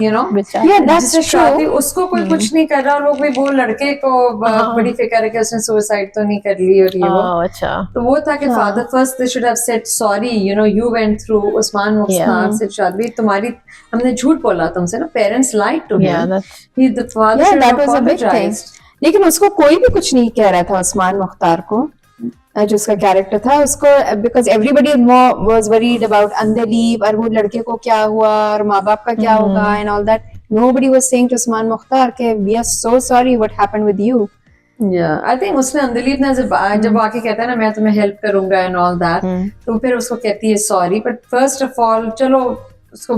यू नो जिससे शादी उसको कोई कुछ नहीं कर रहा, लोग भी वो लड़के को बड़ी फिक्र है कि उसने सुसाइड तो नहीं कर ली और ये वो। अच्छा, तो वो था कि father first they should have said sorry, you know you went through, Usman Mukhtar से शादी तुम्हारी, हमने झूठ बोला तुमसे ना, parents lied to him, he the father should have apologised. लेकिन उसको कोई भी कुछ नहीं कह रहा था उस्मान मुख्तार को, जो उसका कैरेक्टर था उसको, because everybody was worried about Andleeb और वो लड़के को क्या हुआ और माँ बाप का क्या होगा and all that. Nobody was saying to Usman Mukhtar के we are so sorry what happened with you. I think उसने अंदलीब ने जब आके कहता है ना मैं तुम्हें हेल्प करूंगा एंड ऑल दैट, तो फिर उसको कहती है sorry, but first of all चलो उसको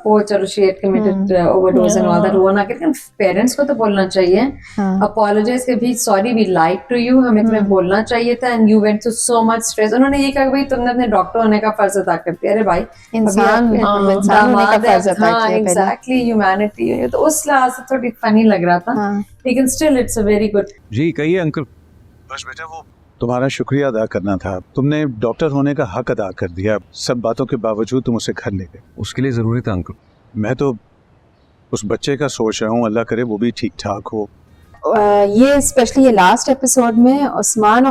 वो चलो she had committed overdose and all that, वो ना करके पेरेंट्स को तो बोलना चाहिए, अपोलोजाइज के भी sorry we like to you, हमें तुम्हें बोलना चाहिए था and you went through so much stress. उन्होंने ये कहा भाई तुमने अपने डॉक्टर होने का फर्ज अदा कर दिया, अरे भाई इंसान होने का फर्ज अदा किया, एग्जैक्टली ह्यूमैनिटी है, तो उस लिहाज से थोड़ी फनी लग रहा था, लेकिन still it's a very good. जी कहिए अंकल। बस बेटा वो तुम्हारा शुक्रिया अदा करना था, तुमने डॉक्टर होने का हक अदा कर दिया, सब बातों के बावजूद तुम उसे घर ले गए। उसके लिए जरूरी था अंकल। मैं तो उस बच्चे का सोच रहा हूँ, अल्लाह करे वो भी ठीक ठाक हो। ये स्पेशली ये लास्ट एपिसोड में उस्मान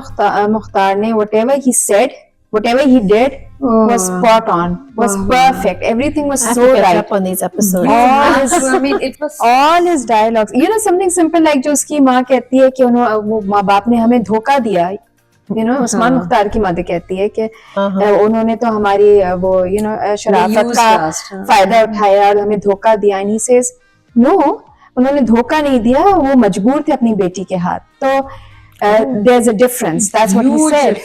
मुख्तार ने whatever he said, whatever he did was spot on, was perfect. Everything was so right on these episodes. all his dialogues, you know, something simple like जो उसकी माँ कहती है कि वो माँ बाप ने हमें धोखा दिया, you know, उस्मान मुख्तार की मदर कहती है कि उन्होंने तो हमारी वो you know शराफत का फायदा उठाया और हमें धोखा दिया, and he says no, उन्होंने धोखा नहीं दिया, वो मजबूर थे अपनी बेटी के हाथ। तो there's a difference, that's what he said.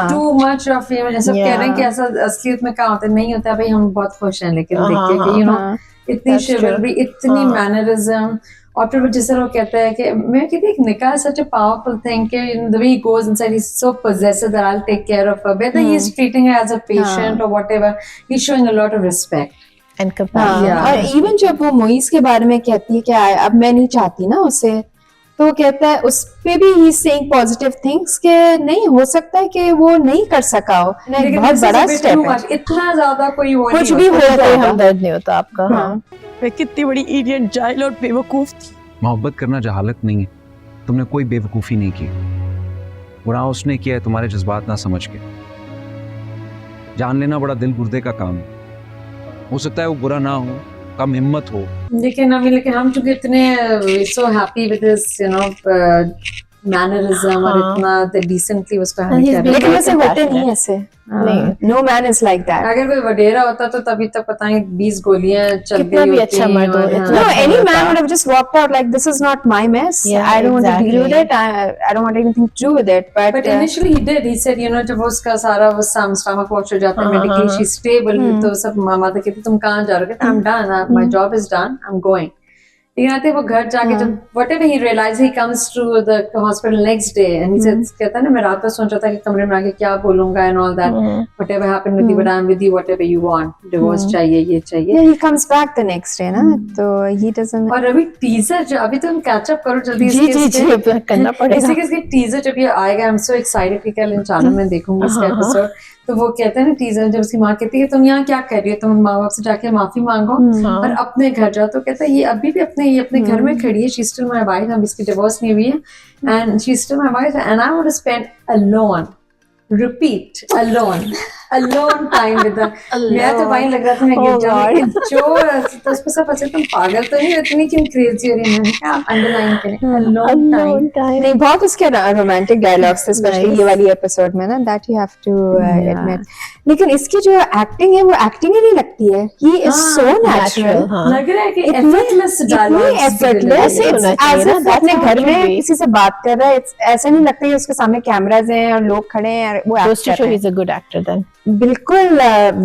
Too much of him, जैसे कह रहे हैं कि ऐसा असलियत में क्या होता है, नहीं होता भाई, हम बहुत खुश हैं लेकिन देख के कि you know इतनी chivalry, इतनी mannerism, और फिर जिस तरह वो कहता है कि मैं कहती हूँ निकाह is such a powerful thing कि the way he goes inside he's so possessive that I'll take care of her, whether he's treating her as a patient or whatever, he's showing a lot of respect and compassion. और even जब वो मुइज के बारे में कहती है कि अब मैं नहीं चाहती ना उसे, तो वो कहता है उस पे भी ही सेइंग पॉजिटिव थिंग्स के नहीं हो सकता है कि वो नहीं कर सका हो, बहुत बड़ा स्टेप है, इतना ज्यादा कोई वो कुछ भी हो जाए हमदर्द नहीं होता आपका। मैं कितनी बड़ी इडियट, जाहिल और बेवकूफ थी। मोहब्बत करना जहालत नहीं है, तुमने कोई बेवकूफ़ी नहीं की, बुरा उसने किया है तुम्हारे जज्बात ना समझ के। जान लेना बड़ा दिल गुर्दे का काम है, हो सकता है वो बुरा ना हो, कम हिम्मत हो, लेकिन हम चूंकि इतने so happy with this you know mannerism और इतना डिसेंटली उसको हैंडल कर रहे हैं, लेकिन वैसे होते नहीं ऐसे, no man is like that. अगर कोई वडेरा होता तो तभी तक पता नहीं 20 गोलियां चल गई होती। अच्छा मर्द हो, no, any man would have just walked out like this is not my mess, I don't want to deal with it, I don't want anything to do with it, but initially he did, he said you know जब उसका सारा वो stomach wash हो जाता है, medically she's stable, तो सब मामा तो कहती तुम कहाँ जा रहे हो, I'm done, my job is done, I'm going। लेकिन आते वो घर जाके जब whatever he realized, he comes to the hospital next day and he says, कहता है ना मैं रात को सोच रहा था कि कमरे में आके क्या बोलूंगा and all that, whatever happened with you, but I'm with you, whatever you want, divorce चाहिए, ये चाहिए। Yeah, he comes back the next day ना, तो he doesn't। और अभी टीजर जो अभी तुम कैच अप करो जल्दी, जी करना पड़ेगा। इसके टीजर जब ये आएगा, I'm so excited कि कल इंशाल्लाह मैं देखूंगी इसका एपिसोड। तो वो कहता है ना टीजर, जब उसकी माँ कहती है तुम यहाँ क्या कर रही हो, तुम माँ बाप से जाके माफी मांगो और अपने घर जाओ, तो कहता है ये अभी भी अपने घर में खड़ी है, शी स्टिल माय वाइफ, हम इसकी डिवोर्स नहीं हुई है and she still my wife and I want to spend alone, repeat alone alone time with the मैं तो भाई लग रहा था मैं गिर जाऊंगी जो तो उस पे सब फंसे तुम पागल तो नहीं इतनी क्यों क्रेजी हो रही है मैंने कहा अंडरलाइन करें alone time नहीं बहुत उसके रोमांटिक डायलॉग्स थे स्पेशली ये वाली एपिसोड में ना that you have to admit लेकिन इसकी जो एक्टिंग है वो एक्टिंग ही नहीं लगती है ही इज सो नेचुरल लग रहा है कि effortless dialogue एफर्टलेस अपने घर में किसी से बात कर रहा है ऐसा नहीं लगता कि उसके सामने कैमराज हैं और लोग खड़े हैं वो एक्ट कर रहे हैं a good actor then बिल्कुल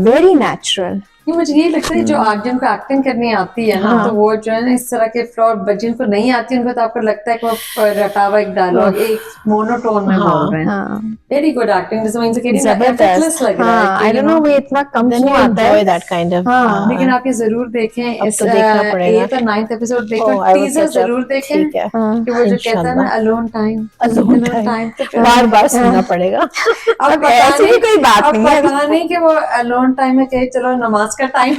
वेरी नेचुरल मुझे ये लगता है जो जिनको एक्टिंग करनी आती है ना तो वो जो है ना इस तरह के फ्लॉ जिनको नहीं आती उनको तो आपको लगता है कि वो रटा हुआ एक डायलॉग एक मोनोटोन में बोल रहे हैं वेरी गुड एक्टिंग जैसे मैं इनसे कह रही हूं एफर्टलेस लग रहा है आई डोंट नो वो इतना कम क्यों आता है that kind of लेकिन आप ये जरूर देखें इस ये तो 9th एपिसोड देखो टीजर जरूर देखें कि वो जो कहता है ना अलोन टाइम तो बार-बार सुनना पड़ेगा अब ऐसी भी कोई बात नहीं है पता नहीं कि वो अलोन टाइम में कहे चलो नमाज का टाइम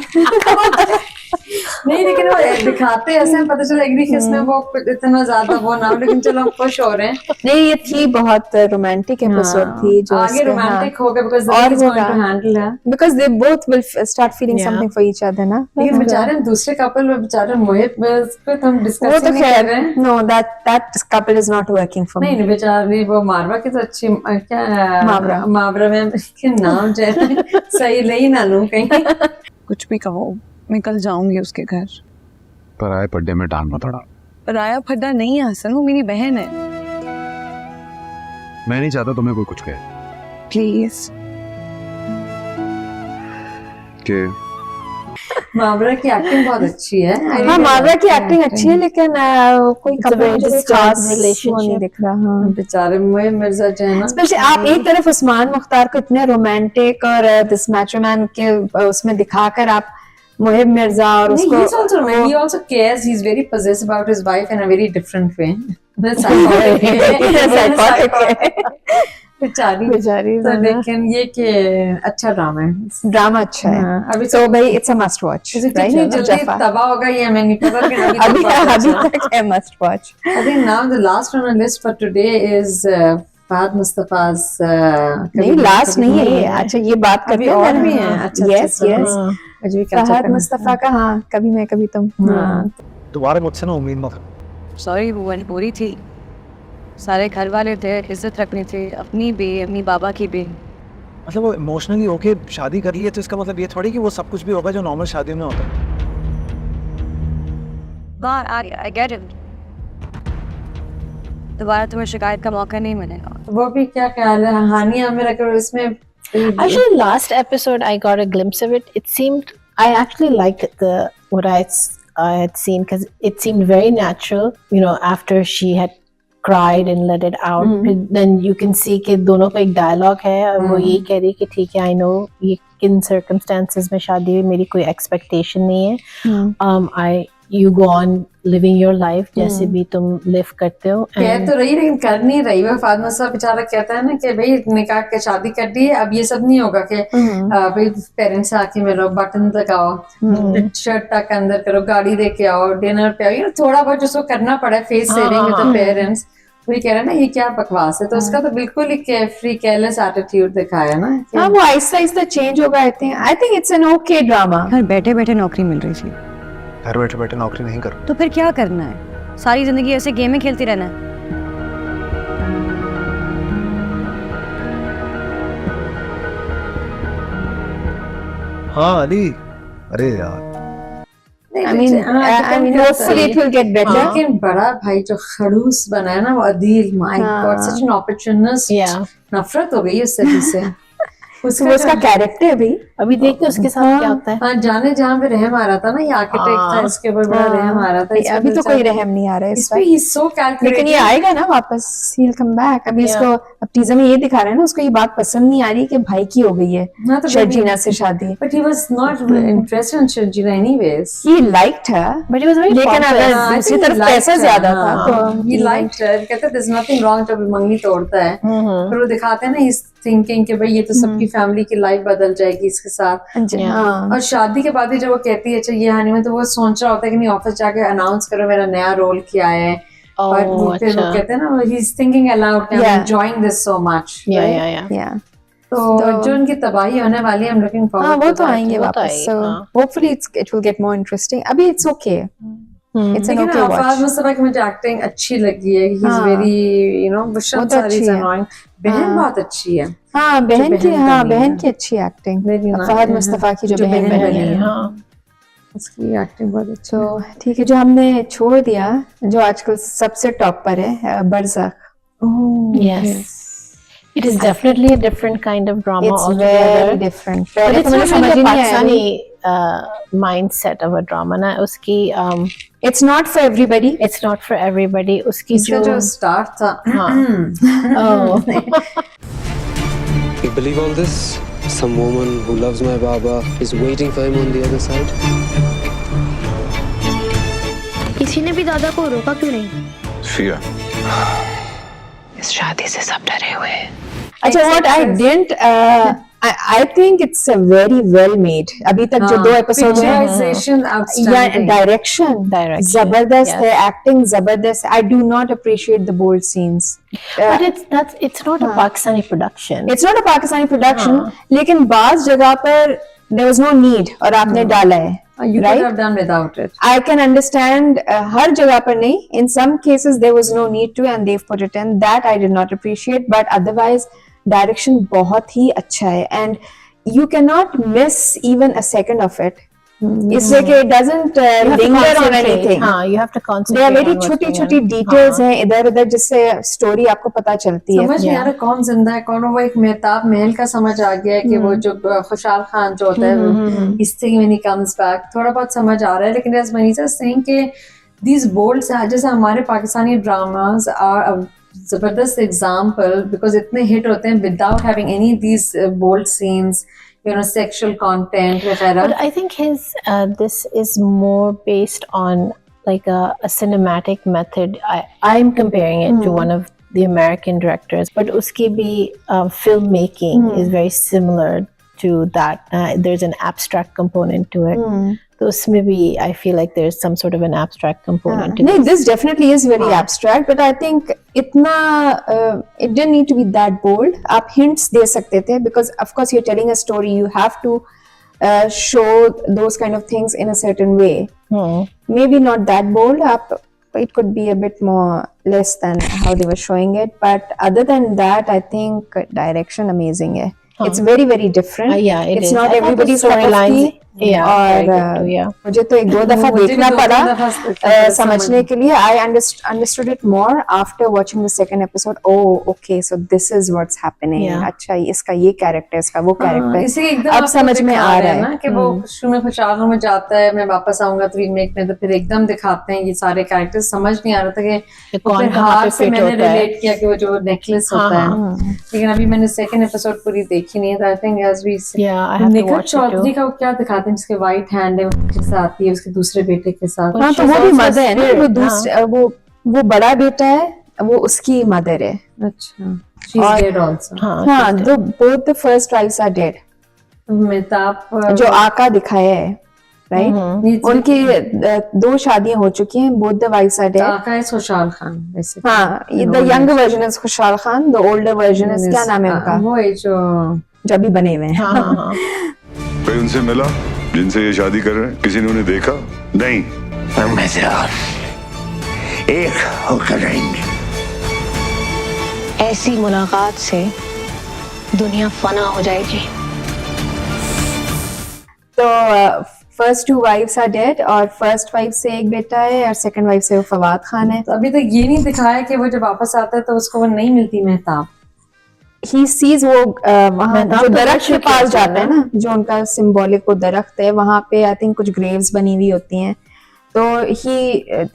नहीं लेकिन वो दिखाते ऐसे पता चला एक भी किसमें वो इतना ज्यादा वो ना हो लेकिन चलो हम खुश हो रहे हैं नहीं ये थी बहुत रोमांटिक एपिसोड थी जो आगे रोमांटिक होगा because they both will start feeling something for each other ना लेकिन बेचारे दूसरे कपल बेचारे मोहित पे हम डिस्कस नहीं कर रहे हैं no that couple is not working for me नहीं बेचारी वो मारवा की तो अच्छी क्या मावरा में के नाम जो है सही नहीं ना लूं कहीं कुछ भी कहो मैं कल जाऊंगी उसके घर पराये पड्डे में डाल मत अड़ा पराया फड्डा नहीं है हसन वो मेरी बहन है मैं नहीं चाहता तुम्हें कोई कुछ कहे प्लीज के मावरा की एक्टिंग बहुत अच्छी है हाँ मावरा की एक्टिंग अच्छी है लेकिन कोई कपल खास रिलेशनशिप नहीं दिख रहा हाँ बेचारे मोहित मिर्जा जो है ना स्पेशली आप एक तरफ उस्मान मुख्तार को इतने रोमांटिक और दिस मैचोमैन के उसमें दिखाकर आप मोहिब मिर्जा और उसको he also cares he's very possessive about his wife in a very different way बेचारी तो लेकिन ये कि अच्छा ड्रामा अच्छा है अभी तो भाई इट्स अ मस्ट वॉच जल्दी तबाह होगा ये हमें नहीं पता कि अभी तक है must watch I think now the last on our list for today is Fahad Mustafa's नहीं लास्ट नहीं है ये अच्छा ये बात करते हैं और भी हैं अच्छा यस यस फहद मुस्तफा का हाँ कभी मैं कभी तुम दोबारा मुझसे ना उम्मीद मत करो सॉरी वो पूरी थी सारे घर वाले थे इज्जत रखनी थी अपनी भी अपनी बाबा की भी मतलब वो इमोशनली होके शादी कर ली है तो इसका मतलब ये थोड़ी कि वो सब कुछ भी होगा जो नॉर्मल शादियों में होता है आई गेट इट दोबारा तुम्हें शिकायत का मौका नहीं मिलेगा वो भी क्या ख्याल है हानिया मेरा करो इसमें actually last episode I got a glimpse of it seemed I actually liked what I had seen because it seemed very natural you know after she had cried and let it out then you can see कि दोनों का एक dialogue है और वो यही कह रही कि ठीक है I know ये किन circumstances में शादी हुई मेरी कोई expectation नहीं है you go on living your life जैसे भी तुम live करते हो कह तो रही लेकिन कर नहीं रही वो फातिमा साहब बेचारा कहता है ना कि भाई निकाह के शादी कर दी है अब ये सब नहीं होगा कि भाई पेरेंट्स आके मिलो बटन लगाओ शर्ट तक अंदर करो गाड़ी दे के आओ डिनर पे आओ ये थोड़ा बहुत जो करना पड़ा face saving with the parents वही कह रहा है ना ये क्या बकवास है तो उसका तो बिल्कुल ही केयरफ्री केयरलेस एटीट्यूड दिखाया ना हाँ वो आहिस्ता आहिस्ता चेंज होगा I think it's an okay drama घर बैठे बैठे नौकरी मिल रही थी घर बैठे बैठे नौकरी नहीं करो तो फिर क्या करना है सारी जिंदगी ऐसे गेम में खेलती रहना है हाँ अली अरे यार I mean hopefully it will get better लेकिन बड़ा भाई जो खड़ूस बना है ना वो Adeel my god such an opportunist नफरत हो गई उससे से उसका कैरेक्टर भी अभी देखते हैं उसके साथ क्या होता है हाँ जाने जहाँ पे रहम आ रहा था ना ये आर्किटेक्ट था इसके ऊपर बड़ा रहम आ रहा था अभी तो कोई रहम नहीं आ रहा है इस पे ही सो कैलकुलेटेड लेकिन ये आएगा ना वापस he'll come back अभी इसको अब टीजर में ये दिखा रहे हैं ना उसको ये बात पसंद नहीं आ रही कि भाई की हो गई है शर्जीना से शादी but he was not interested in Sharjina anyways he liked her but he was very लेकिन अगर दूसरी तरफ पैसा ज्यादा था तो he liked her कहते there's nothing wrong जब मंगनी तोड़ता है फिर वो दिखाते हैं ना he's thinking कि भाई ये तो सबकी फैमिली की लाइफ बदल जाएगी इसके साथ और शादी के बाद ही जब वो कहती है अच्छा ये हनीमून तो वो सोच रहा होता है कि नहीं ऑफिस जाके अनाउंस करो मेरा नया रोल क्या है और फिर वो कहते हैं ना he is thinking allowed I am enjoying this so much yeah तो जो उनकी तबाही होने वाली है, I'm looking forward हाँ वो to तो that. आएंगे वापस, so hopefully it will get more interesting. अभी it's okay. It's an लेकिन okay आफाज watch. मुस्तफा की मुझे एक्टिंग अच्छी लगी है. He's हाँ. very, you know, वो विशाल तो सारी अच्छी है. annoying. बहन बहुत अच्छी है. हाँ जो बहन की, हाँ बनी बहन है. की अच्छी acting. Very nice. Fahad Mustafa की जो बहन बनी है. हाँ. उसकी एक्टिंग बहुत अच्छी है. तो ठीक है, जो हमने छोड़ दिया, जो आजकल सबसे टॉप पर है, बरज़ख. Yes. It is definitely a different kind of drama It's altogether. very different. But पहले it's तो मुझे not समझ really ही a नहीं आया. Pakistani mindset of a drama. ना उसकी It's not for everybody. It's not for everybody. उसकी इसका जो स्टार्ट था. Oh. You believe all this? Some woman who loves my Baba is waiting for him on the other side. किसी ने भी दादा को रोका क्यों नहीं? Fear. इस शादी से सब डरे हुए हैं. अच्छा, what I didn't, I think it's a very well made. अभी तक जो 2 episodes हैं, Picturization या outstanding. direction जबरदस्त है, acting जबरदस्त. I do not appreciate the bold scenes. But it's not a Pakistani production. It's not a Pakistani production, लेकिन बाज़ जगह पर there was no need और आपने डाला है. You could have done without it. I can understand हर जगह पर नहीं. In some cases there was no need to and they've put it in. That I did not appreciate. But otherwise direction बहुत ही अच्छा है and you cannot miss even a second of it. इसलिए कि it doesn't linger on anything. हाँ, you have to concentrate. There are very on what's छोटी-छोटी going on. details हैं इधर-उधर जिससे स्टोरी आपको पता चलती है. समझ नहीं आ रहा कौन जिंदा है कौन. वो एक मेहताब महल का समझ आ गया है कि वो जो खुशहाल खान जो होता है, इस thing when he comes back, थोड़ा बहुत समझ आ रहा है. लेकिन एज मनीषा सिंह के these bold, जैसे हमारे पाकिस्तानी ड्रामास आर जबरदस्त एग्जाम्पल बिकॉज इतने हिट होते हैं without having any these bold scenes, you know, sexual content वगैरह. But I think this is more based on like a cinematic method. I'm comparing it to one of the American directors, but uski bhi filmmaking is very similar to that. There's an abstract component to it. So usme bhi I feel like there's some sort of an abstract component to No, this definitely is very abstract, but I think itna it didn't need to be that bold. आप hints दे सकते थे because of course you're telling a story, you have to show those kind of things in a certain way. Maybe not that bold. It could be a bit more less than how they were showing it, but other than that, I think direction amazing है. It's very very different. Yeah, it's is. not I everybody's cup of tea. और मुझे तो 1-2 दफा देखना पड़ा समझने के लिए. I understood it more after watching the second episode. Oh, okay, so this is what's happening. अच्छा, इसका ये कैरेक्टर, इसका वो कैरेक्टर, अब समझ में आ रहा है ना कि वो शुरू में खुशहाल में जाता है, मैं वापस आऊंगा तो रीमेक में, तो फिर एकदम दिखाते हैं ये सारे कैरेक्टर्स. समझ नहीं आ रहा था कि कौन हार से मैंने रिलेट किया कि वो जो नेकलेस होता है. लेकिन अभी मैंने सेकंड एपिसोड पूरी देखी नहीं है, तो I think as we Nikhil Chaudhary का क्या दिखाते हैं जिसके वाइट हैंड है, उसके साथ ही उसके दूसरे बेटे के साथ. हाँ, तो वो भी मदर है ना, वो दूसरे वो बड़ा बेटा है, वो उसकी मदर है. अच्छा, she is dead also. हाँ, both the first wives are dead. Mehtab जो आका दिखाया है, राइट, उनकी 2 शादियां हो चुकी हैं. both the wives are dead. आका है खुशहाल खान वैसे. हाँ, the younger version is खुशहाल Khan, the older version is क्या नाम है उनका, वो है जो अभी बने हुए हैं. कोई उनसे मिला जिनसे ये शादी कर रहे हैं? किसी ने उन्हें देखा? नहीं. मैं से एक होकर रहेंगे. ऐसी मुलाकात से दुनिया फना हो जाएगी. तो फर्स्ट 2 wives are dead और फर्स्ट वाइफ से एक बेटा है और सेकंड वाइफ से वो फवाद खान है. तो अभी तक ये नहीं दिखाया कि वो जब वापस आता है तो उसको वो नहीं मिलती मेहताब. He sees वो वहाँ जो दरख्त के पास जाता है ना, जो उनका सिंबॉलिक वो दरख्त है, वहाँ पे आई थिंक कुछ ग्रेव्स बनी हुई होती हैं. तो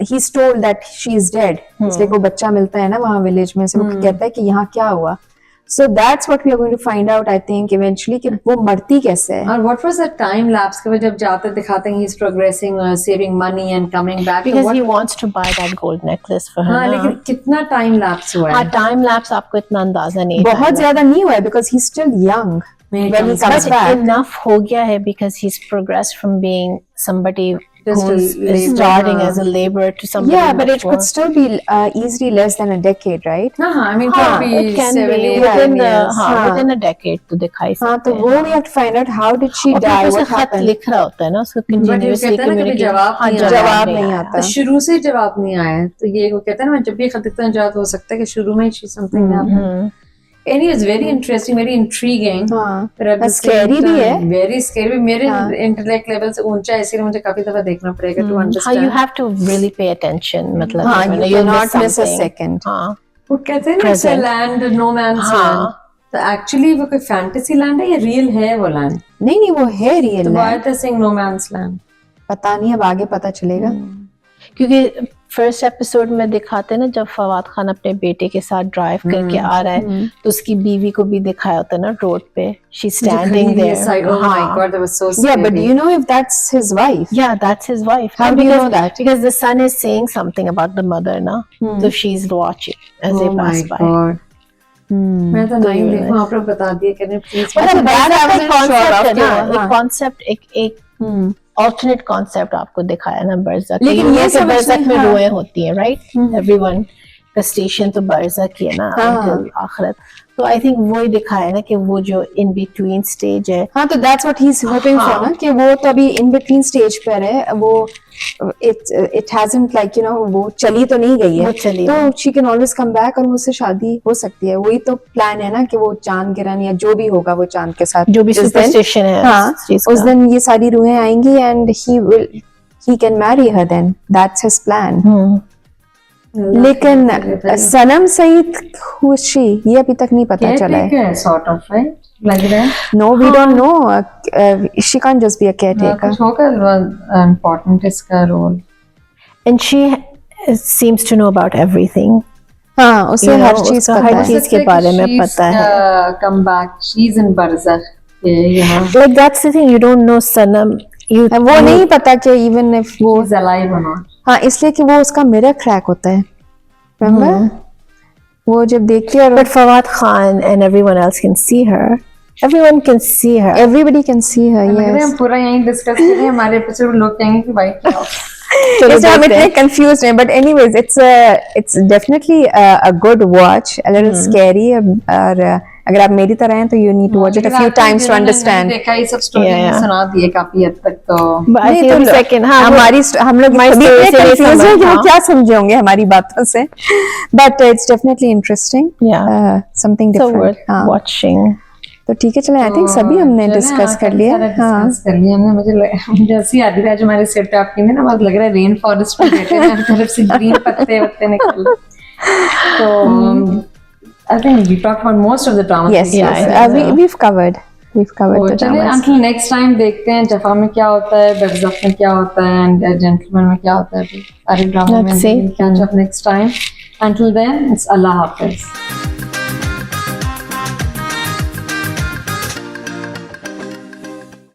he's told that she is dead. इसलिए वो बच्चा मिलता है ना वहाँ विलेज में से, वो कहता है कि यहाँ क्या हुआ. So that's what we are going to find out, I think, eventually, कि वो मरती कैसे है. और what was the time lapse के वो जब जाते दिखाते हैं he's progressing, saving money and coming back. Because he wants to buy that gold necklace for her. हाँ, लेकिन कितना time lapse हुआ है? हाँ, time lapse आपको इतना अंदाजा नहीं. बहुत ज्यादा नहीं हुआ है because he's still young when he comes back. Enough हो गया है because he's progressed from being somebody Just who's a labor, starting as a laborer to somebody. Yeah, but much it could more. still be easily less than a decade, right? I mean, हाँ, could be it can 7, be 8, within 10 years. within a decade तो दिखाई हाँ, सकते तो हैं. वो we have to find out how did she और फिर die, उसे what खत happened. लिख रहा होता है ना उसको But वो continuously कहता है ना कभी communicate. जवाब हाँ, नहीं आया। जवाब नहीं आता. तो शुरू से जवाब नहीं आया तो ये वो कहता है ना मैं जब भी खत लिखता हूँ जवाब हो सकता है कि शुरू में ही something happened. Anyways, very interesting, very intriguing. But at the same scary भी है. time, very scary. मेरे intellect level से ऊंचा है इसलिए मुझे काफी दफा देखना पड़ेगा to हाँ, understand. you have to really pay attention. मतलब हाँ, you you'll cannot miss a something. second. हाँ. वो कहते हैं ना it's a land, no man's land. तो actually वो कोई fantasy land है या real है वो land? नहीं वो है real तो why land. they saying no man's land? पता नहीं अब आगे पता चलेगा. क्योंकि फर्स्ट एपिसोड में दिखाते हैं ना जब फवाद खान अपने बेटे के साथ ड्राइव करके आ रहा है तो उसकी बीवी को भी दिखाया होता है ना रोड पे she standing there. Oh my God, that was so scary. Yeah, but do you know if that's his wife? Yeah, that's his wife. How do you know that? Because the son is saying something about the mother na. So she's watching as they pass by. God. मैं तो नहीं देखूं आप लोग बता दिए करने please. Concept एक alternate concept आपको दिखाया ना बरज़क. लेकिन ये सब बरज़क में रोए होती है, right? Everyone का स्टेशन तो बरज़क ही है ना until आखिरत. तो I think वो ही दिखाया ना कि वो जो in between stage है. हाँ तो that's what he's hoping for ना कि वो तो अभी in between stage पर है वो it hasn't like you know वो चली तो नहीं गई है तो she can always come back और उससे शादी हो सकती है. वही तो प्लान है ना कि वो चांद गिरन या जो भी होगा वो चांद के साथ जो भी superstition है हाँ उस दिन ये सारी रूहें आएंगी and he can marry her then. That's his plan. लेकिन सनम सईद who is she ये अभी तक नहीं पता चला है. Sort of, right? Like that? No, we don't know. She can't just be a caretaker. कुछ होगा important इसका role. And she seems to know about everything. हाँ उसे हर चीज पता है. हर चीज के बारे में पता है. Come back. She's in barzakh. Like that's the thing. You don't know Sanam. वो नहीं पता कि even if वो She's alive or not. हाँ इसलिए कि वो उसका मिरर क्रैक होता है. Remember? वो जब देखती है. But Fawad Khan and everyone else can see her. Everyone can see her. Everybody can see her. Yes. हम पूरा यहीं डिस्कस करें हमारे एपिसोड लोग कहेंगे कि भाई Yes, I'm a bit confused, but anyways, it's definitely a good watch. A little scary. और अगर आप मेरी तरह हैं तो you need to watch it a few times to understand. देखा ये सब स्टोरी सुना दिए काफी हद तक तो. नहीं तो second हाँ हम लोग इतने confused हैं कि वो क्या समझे होंगे हमारी बातों से. But it's definitely interesting. Yeah. Something different. So worth watching. तो ठीक है चले आई थिंक सभी हमने डिस्कस कर लिया. हाँ कर लिया हमने. मुझे जैसी आदि आज हमारे सेट पे आपकी ना बस लग रहा है रेन फॉरेस्ट में बैठे हैं हर तरफ से ग्रीन पत्ते वत्ते निकल. तो I think we talked about most of the dramas. Yes, we've covered the dramas. Until next time देखते हैं जफा में क्या होता है, बरज़ख में क्या होता है, and जेंटलमैन में क्या होता है. सारे ड्रामा में catch up next time. Until then, it's Allah Hafiz.